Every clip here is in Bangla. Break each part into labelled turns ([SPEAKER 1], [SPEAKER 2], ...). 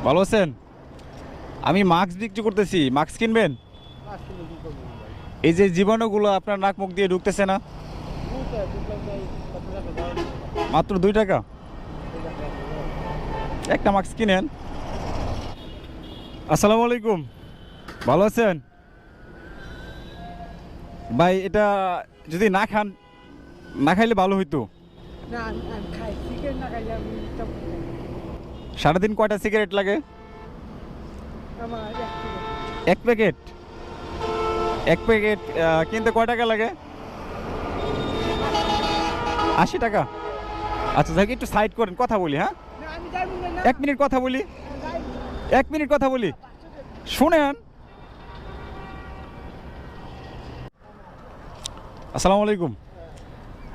[SPEAKER 1] ভালো আছেন? আমি মাস্ক বিক্রি করতেছি, মাস্ক কিনবেন? এই যে জীবাণুগুলো আপনার নাক মুখ দিয়ে ঢুকতেছে না, মাত্র 2 টাকা। একটা মাস্ক কিনেন। আসসালামু আলাইকুম, ভালো আছেন ভাই? এটা যদি না খান, না খাইলে ভালো হইতো। সারাদিন কয়টা সিগারেট লাগে? 1 প্যাকেট। 1 প্যাকেট কিনতে কয় টাকা লাগে? 80 টাকা। আচ্ছা যাকে একটু সাইড করেন, কথা বলি। হ্যাঁ, 1 মিনিট কথা বলি, 1 মিনিট কথা বলি, শুনেন। আসসালামু আলাইকুম,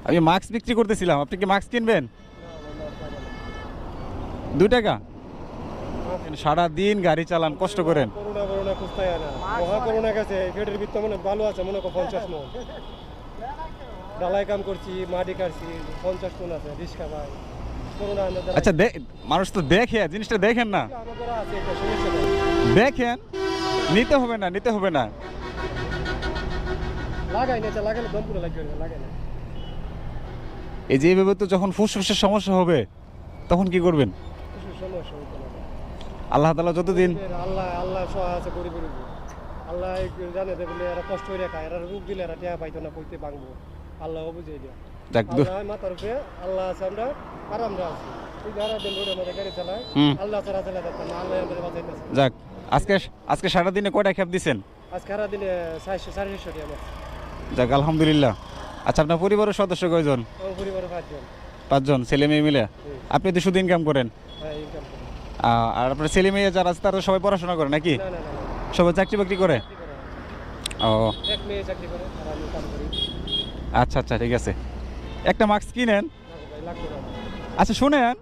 [SPEAKER 1] আমি মাস্ক বিক্রি করতেছিলাম, আপনি কি মাস্ক কিনবেন? 2 টাকা। সারাদিন গাড়ি চালান, কষ্ট করেন।
[SPEAKER 2] ডালাই কাম করছি, মাটি কাটছি, 50 টন আছে, রিস্কা ভাই।
[SPEAKER 1] আচ্ছা মানুষ তো দেখে, জিনিসটা দেখেন না, দেখেন। নিতে হবে না, নিতে হবে না।
[SPEAKER 2] লাগাই না, লাগালে দম পুরো লাগবে না, লাগাই না।
[SPEAKER 1] এই যে এইভাবে তো যখন ফুসফুসের সমস্যা হবে তখন কি করবেন?
[SPEAKER 2] সমস্যা হইতো না।
[SPEAKER 1] আল্লাহ তাআলা যতদিন
[SPEAKER 2] আল্লাহ সহায় আছে গরিবের উপর। আল্লাহ জানে যে বলে এরা কষ্ট হয়ে খায়, এরা রোগ দিলে এরা টিয়া পাইতো না, কইতে ভাঙবো। আল্লাহ বুঝাই দিয়া।
[SPEAKER 1] যাক,
[SPEAKER 2] মাথার উপরে আল্লাহ আছে, আমরা আরামরা আছি। এই যারা দিন রোডের মধ্যে গাড়ি চালায়, আল্লাহ ছাড়া চালাতে পারতাম না, আল্লাহ আমাদের বাঁচাইতেছে।
[SPEAKER 1] যাক, আজকে সারাদিনে কয়টা খেপ দিছেন?
[SPEAKER 2] আজকে সারাদিনে 450 টাকা আমার।
[SPEAKER 1] যাক, আলহামদুলিল্লাহ। আচ্ছা, আপনার পরিবারের সদস্য কয়জন?
[SPEAKER 2] আমার পরিবারে 5 জন।
[SPEAKER 1] 5 জন, ছেলে মেয়ে মিলে? আপনি তো শুধু ইনকাম করেন?
[SPEAKER 2] হ্যাঁ, ইনকাম করি।
[SPEAKER 1] আর আপনার ছেলে মেয়ে যারা আছে তারা সবাই পড়াশোনা করে নাকি?
[SPEAKER 2] না না না,
[SPEAKER 1] সবাই চাকরি বাকরি করে? ও,
[SPEAKER 2] এক মেয়ে চাকরি করে আর আমি কাম করি।
[SPEAKER 1] আচ্ছা আচ্ছা, ঠিক আছে। একটা মাস্ক কিনেন।
[SPEAKER 2] ভাই লাগবে না।
[SPEAKER 1] আচ্ছা শুনেন,